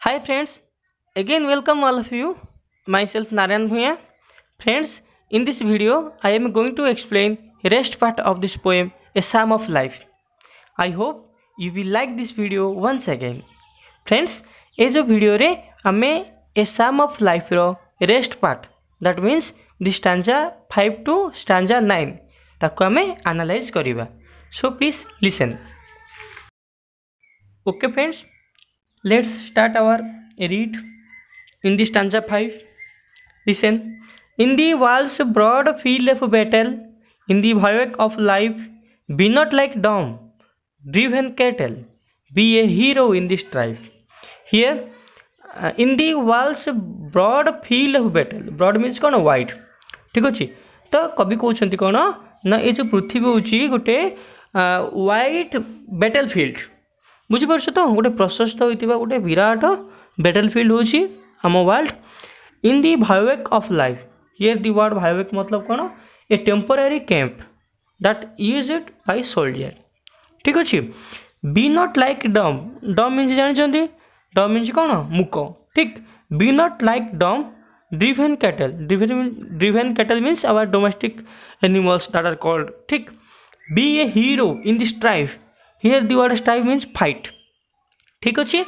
Hi friends, again welcome all of you. Myself Narayan Bhuya. Friends, in this video I am going to explain rest part of this poem A Psalm of Life. I hope you will like this video once again. Friends, ये जो video रे आमे a psalm of life रो rest part that means the stanza 5 to stanza 9 ताको आमे analyse करिबा. So please listen. Okay friends, let's start our read in the stanza 5. Listen. In the walls broad field of battle, in the havoc of life, be not like dumb driven cattle, be a hero in the strife. Here in the walls broad field of battle, broad means कौन wide. ठीक अच्छे. तो कवि कहते कौन ना ये जो पृथ्वी हूँ गोटे वाइड बैटल फील्ड. बुझीपार तो गोटे प्रशस्त होता गोटे विराट बैटल फील्ड हूँ आम world. In the bivouac of life, here the word bivouac मतलब कौन a temporary camp that use it by soldier. ठीक अच्छे. बी नॉट लाइक डम, डम मीन्स जानते डम मीन्स कौन मुक. ठीक. Be not like dumb driven cattle, driven cattle means our domestic animals that are called. ठीक. Be a hero in the strife, here the word strife means fight. ठीक अच्छे.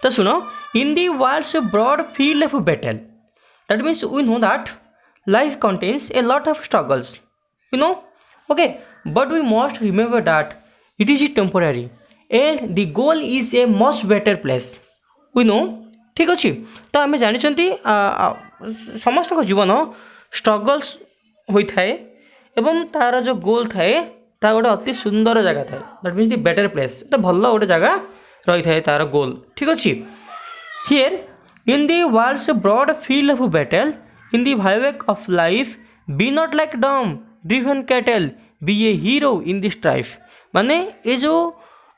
तो सुनो, in the world's broad field of battle that means we know that life contains a lot of struggles, you know. Okay, but we must remember that it is temporary and the goal is a much better place, we know. ठीक अच्छे. तो आम जानते समस्त जीवन struggles होता है एवं तार जो गोल थाए ता गोटे अति सुंदर जगह थाए that means the better place, गोटे भल गोटे जगह रही थाए तार गोल. ठीक अच्छे. Here in the world's broad field of battle, in the bivouac of life, be not like dumb driven cattle, be a hero in the strife. माने ये जो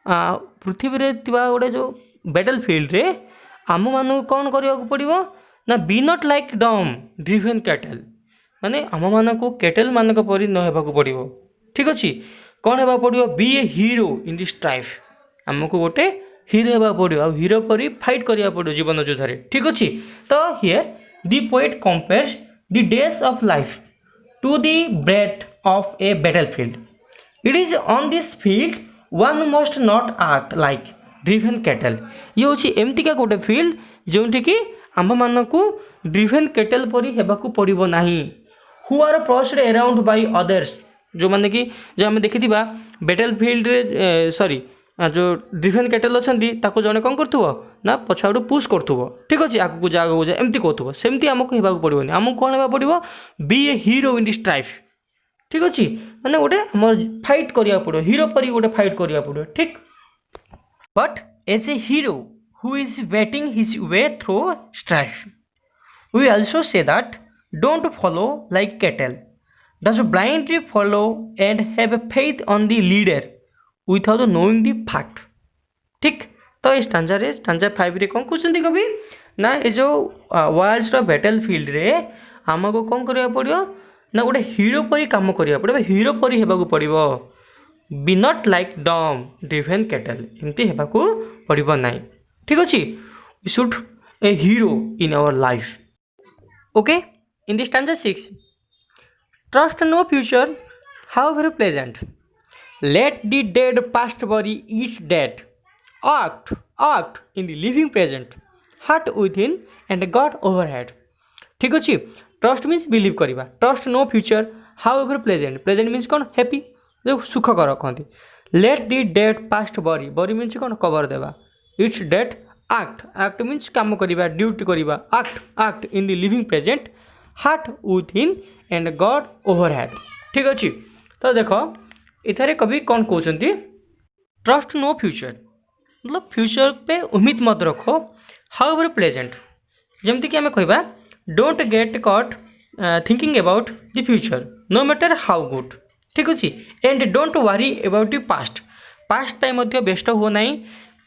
पृथ्वी रे गोटे जो बैटल फील्ड रे आम मान कौन करने पड़ो ना be not like dumb driven cattle, माने आम मान को कैटल मान परी न होगा पड़ो. ठीक अच्छे. कौन होगा पड़ो be a hero in the strife, आमको गोटे हीरो होगा पड़ो आ हीरो परी फाइट करिया पड़ो जीवन युद्ध. ठीक अच्छे. तो here the poet compares the days of life to the breath of a battle field. It is on this field one must not act like driven cattle. ये हूँ एमतीका गोटे फील्ड जो कि आम मान को ड्रिवेन कैटल परी होगा पड़ो ना. Who are pressed around by others, जो मैंने कि जो आम देखी बैटल फील्ड रे सॉरी जो ड्रिवेन कैटल अच्छा जड़े कौन करूँ ना पछाड़ू पुश करूँ. ठीक अच्छे. आगे जा आगे जा एमती कहूँ सेमती आमको होगा पड़ोनी. आमको कौन होगा पड़ो be a hero in the strife. ठीक अच्छे. मैंने गोटे आम फाइट करिया पड़ो हीरो परी गोटे फाइट करिया पड़ो. ठीक. But as a hero who is waiting his way through strife, we also say that don't follow like cattle, does blindly follow and have faith on the leader without knowing the fact. ठीक. तो इस stanza 5 रे कौन कहते कवि ना ये जो वर्ल्ड्स बैटल फील्ड रे आमको कौन करिया पड़ो ना गोटे हीरो परी काम करिया पड़ो, हीरो परी होगा पड़ो. Be not like dumb driven cattle, एमती होगा पड़ो ना. ठीक अच्छे. We should a hero in our life. Okay. In the stanza 6, trust no future, however pleasant. Let the dead past bury each dead. Act in the living present. Heart within and God overhead. ठीक अच्छे. Trust means believe करवा. Trust no future however pleasant, pleasant means कौन happy जो सुखकर कहते. Let the dead past बरी, बरी means कौन कवर देवा. इट्स डेड एक्ट मीन्स काम करवा ड्यूटी करवा. Act in the living present, heart within and God overhead. ठीक अच्छे. तो देख इथारे कवि कौन कहते ट्रस्ट नो फ्यूचर मतलब फ्यूचर पे उम्मीद मत रखो. हाउएवर प्लेजेंट जमती कि आम कहवा don't get caught thinking about the future no matter how good. ठीक अच्छे. And don't worry about the past time व्यस्त हुआ ना.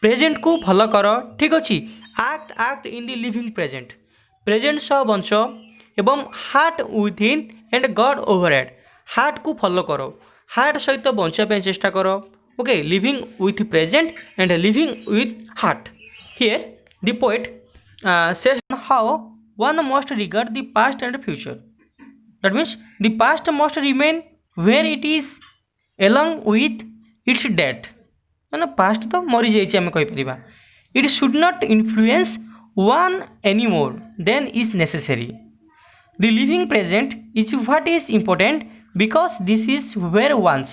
प्रेजेंट को भल कर. ठीक अच्छे. Act in the living present, present सह बंच एवं heart within and God overhead, heart को फॉलो करो, हार्ट सहित बंचापी चेष्टा कर. Okay. Living with present and living with heart. Here the poet says how one must regard the past and future. That means the past must remain where it is along with its death. ମାନେ past ତ ମରିଯାଇଛି ଆମେ କହିପାରିବା. It should not influence one any more than is necessary. The living present is what is important because this is where once.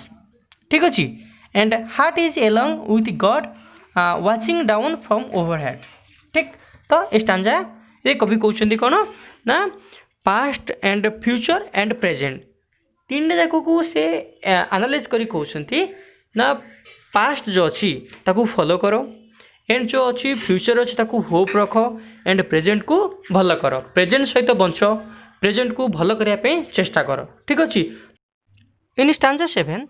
ठीक ଅଛି. And heart is along with God watching down from overhead. ठीक. तो ए stanza रे कवि कहउछन्ती कोन ना past and future and present तीन जाक को से एनालाइज करी कहउछन्ती ना पास्ट जो अच्छी ताकू फॉलो करो एंड जो अच्छी फ्यूचर अच्छी ताकू होप रख एंड प्रेजेंट को भल कर प्रेजेंट सहित बंच प्रेजेंट को भल करने पे चेष्टा कर ठीक अच्छे. In stanza 7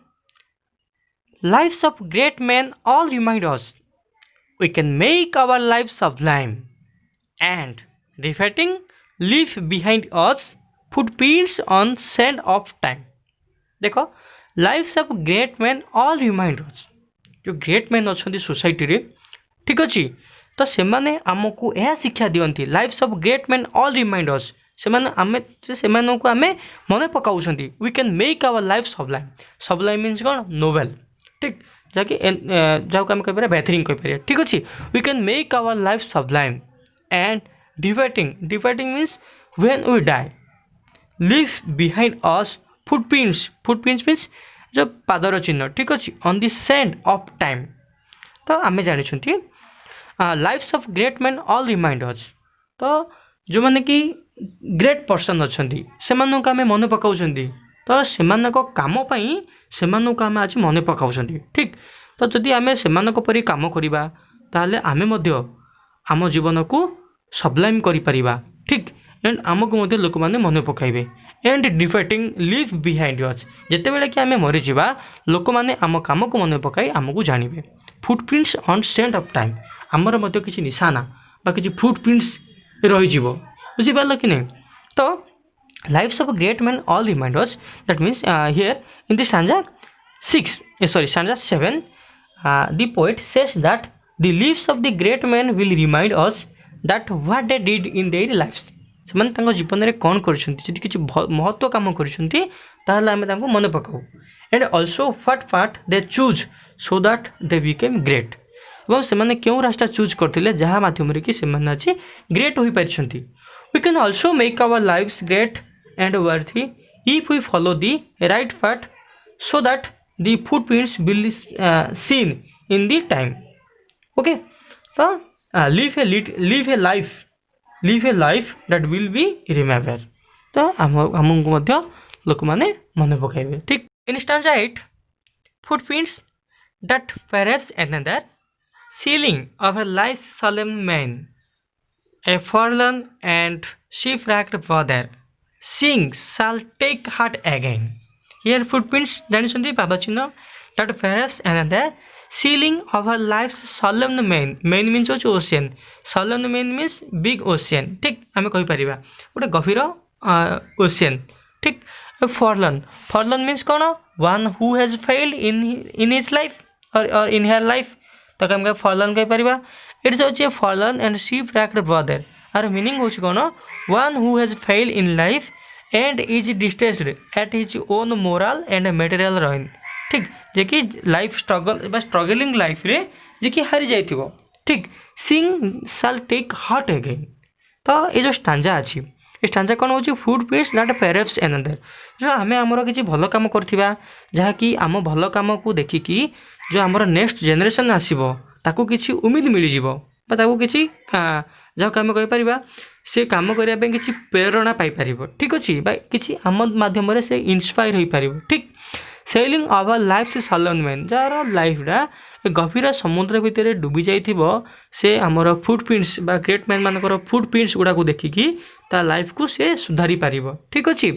lives of great man all remind us we can make our life sublime and reflecting leave behind us footprints on sand of time. देखो lives of great man all remind us जो great man अच्छा society रे ठीक अच्छे तो से आमको यह शिक्षा दिखती lives of great man all remind us से आम मन पकाऊँ we can make our life sublime. Sublime means कौन नोवेल ठीक जहाँकि जहाँ आम कह बेहतरीन कहीपर ठीक अच्छे. We can make our life sublime and departing means when we die live behind us footprints. Footprints means जो पादर चिन्ह ठीक अच्छे on the sand of time. तो आम जानी lives of great man all remind अस तो जो मैंने कि ग्रेट पर्सन अच्छा से आम मन पकाऊँ तो से कम से आम आज मन पकाऊँ ठीक. तो जदि आम से परी कम करवा ताहले आमे आम जीवन को सबलाइम करिपरिबा ठीक. एंड आमको लोक मैंने मन पकाइबे एंड डिफाइटिंग लिव बिहाइंड अस जिते बड़े कि आम मरीजा लोक मैंने आम कम को मन पकाई आमको जानवे. Footprints on sand of time आमर मध्य किसी निशाना बा किसी फुटप्रिंट्स रही बुझीपार कि नहीं. तो lifes of great man all remind us that means here in the stanza 7 the poet says that the lives of the great man will remind us that what they did in their lifes. से जीवन में कौन कर किसी महत्व कम कर मन पकाऊ and also what path they chose so that they became great. और से क्यों रास्ता चूज करते जहाँ मध्यम कि आज ग्रेट हो पार्टी. We can also make our lives great and worthy if we follow the right path so that the footprints will seen in the time. Okay. तो live a life that will be remember. तो आमको लोक मैंने मन पकाइबे ठीक. In stanza 8 footprints that perhaps another sealing of a life's solemn man, a forlorn and shipwrecked brother, sing shall take heart again. Here footprints जानी पाद चिन्ह that perhaps another sealing of her life's solemn man. Man means ocean, solemn man means big ocean ठीक. आम कहीपर गोटे गभीर ocean ठीक. फॉरलन means कौन one who has failed in his life और इन hair life तो आम फॉरलन कहीपर. इट्स होचे फॉरलन एंड शिपरैक्ड ब्रदर आर मीनिंग होची कौन one who has failed in life and is distressed at his own moral and material ruin ठीक. जे कि लाइफ स्ट्रगल बा स्ट्रगलिंग लाइफ रे जे कि हारी जाइथिबो ठीक. Seeing shall take heart again. तो ये जो स्टांजा अच्छी स्टांजा कौन हो फुटप्रिंट्स दैट परहैप्स another जो आम आमर किसी भल कम करथिबा जहाँकि आम भल कम को देखिकी जो आमर नेक्स्ट जेनेरेशन आसीबो ताकू किसी उम्मीद मिल जिवो बा ताकू किसी जहाँ आम कहीपर से कम करने किसी प्रेरणा पाइपर ठीक अच्छे कि आम मध्यम से इन्स्पायर हो पार ठीक. सेलिंग आवर लाइफ से सलन मैन जार लाइफटा गभीर समुद्र भितर डूबी जाइथिबो से आमर फुटप्रिंट्स बा ग्रेट मैन मानकर फुटप्रिंट्स गुड़ा को देखिकी ता लाइफ को से सुधारी पारिबो ठीक अच्छे.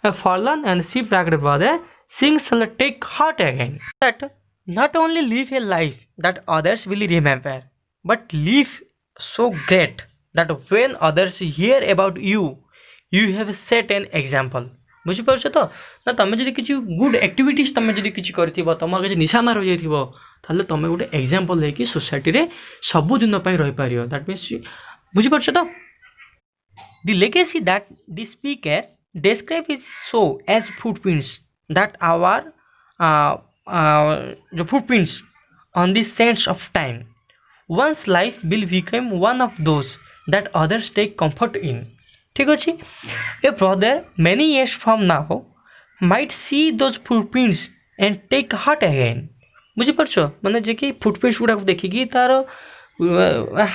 Forlorn and shipwrecked brother seeing shall take heart again that not only live a life that others will remember but live so great that when others hear about you you have set an example. बुझीपार तो ना तुम जब किसी good activities तुम जब किसी कर तुम किसी निशाना रही जाइए तुम गोटे एग्जांपल लेकिन सोसाइटी रे सबुदिन रही पार. दैट मीन्स बुझिपारछ तो The legacy that the speaker describes is so as footprints that our the footprints on the sands of time. One's life will become one of those that others take comfort in. ठीक अच्छे A brother many years from now might see those footprints and take heart again. बुझिपारछ माने जे कि footprints गुड़ा देखिकी तार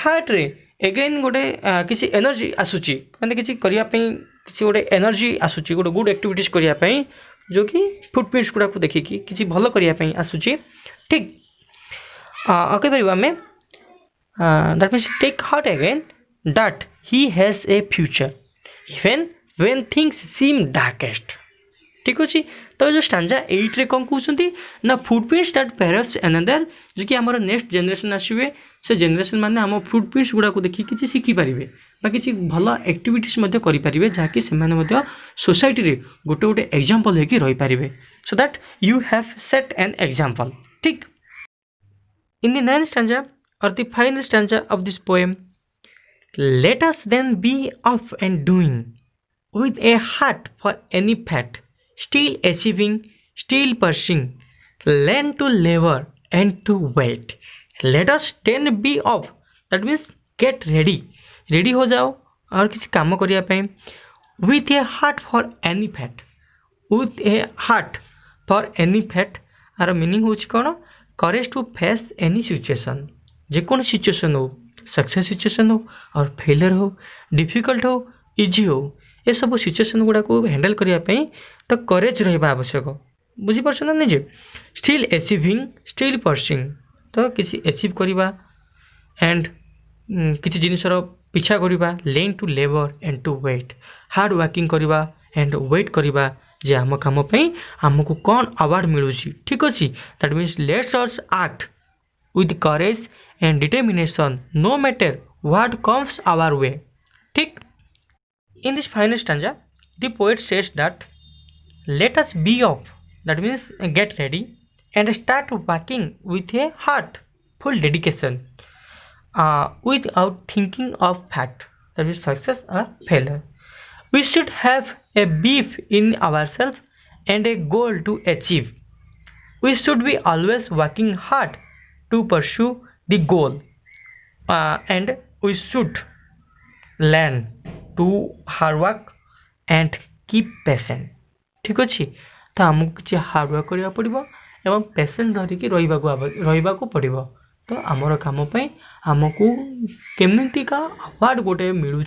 heart रे eigen गोटे किसी energy आसूची माने किसी करिया पई किसी गोटे एनर्जी आसूची गोटे गुड एक्टिविटीज करिया पई जो कि फुटप्रिंट्स गुड़ा देखिकी किसी भल करिया पई आसूची ठीक कहि परिबा हमें that means take heart again that he has a future even when things seem darkest. ठीक अच्छे तो जो स्टांजा 8 रे कौन कहते ना फुटप्रिंट्स दैट पेरस एनादर जो कि आमर नेक्स्ट जनरेशन आसवे से जनरेशन माने आम फुटप्रिंट्स गुड़ा को देखिए किसी शिखिपारे बा किसी भल एक्टिविटीज करें जहाँकि से सोसाइटी रे गोटे गोटे एग्जांपल होकर रही पारे so that you have set an example ठीक in the 9th stanza or the final stanza of this poem, let us then be off and doing with a heart for any fate, still achieving, still pursuing, learn to labor and to wait. Let us then be off, that means get ready, ready हो जाओ और किसी काम करिया पे with a heart for any fate, with a heart for any fate आर meaning होची कोन courage to face any situation जेकोन सिचुएसन हो सक्सेस सिचुएसन हो और फेलियर हो डिफिकल्ट हो इजी हो ये सब सिचुएसन गुड़ा को हैंडल करने तो करेज रहा आवश्यक बुझीपार ना निजे स्टिल एचिविंग स्टिल परसिंग तो किसी एचिव करवा एंड किसी जिनसर पिछा करवा learn to labour and to wait hard working करवा एंड वेट करवा जे आम कम आमको कौन अवार्ड मिलूँ ठीक अच्छे that means let's us act with courage and determination no matter what comes our way ठीक in this final stanza the poet says that let us be off that means get ready and start working with a heart full dedication without thinking of fact that is success or failure we should have a belief in ourselves and a goal to achieve we should be always working hard to pursue the goal and we should learn to hard work and keep patient ठीक अच्छे तो आमको किसी hard work करने पड़ो एवं PaySense धरिकी रहा पड़ो तो आमर कम आमको केमिति का अवार्ड गोटे मिलूँ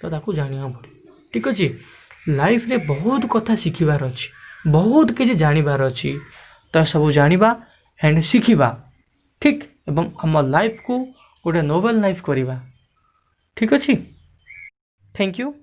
तो ताकू जाना पड़ो ठीक अच्छे लाइफ रे बहुत कथा शिखिबार अच्छी बहुत किसी जानवर अच्छी तो सब जाना एंड शिखिबा ठीक एवं आम लाइफ को गोटे नोबेल लाइफ करवा ठीक अच्छे थैंक यू।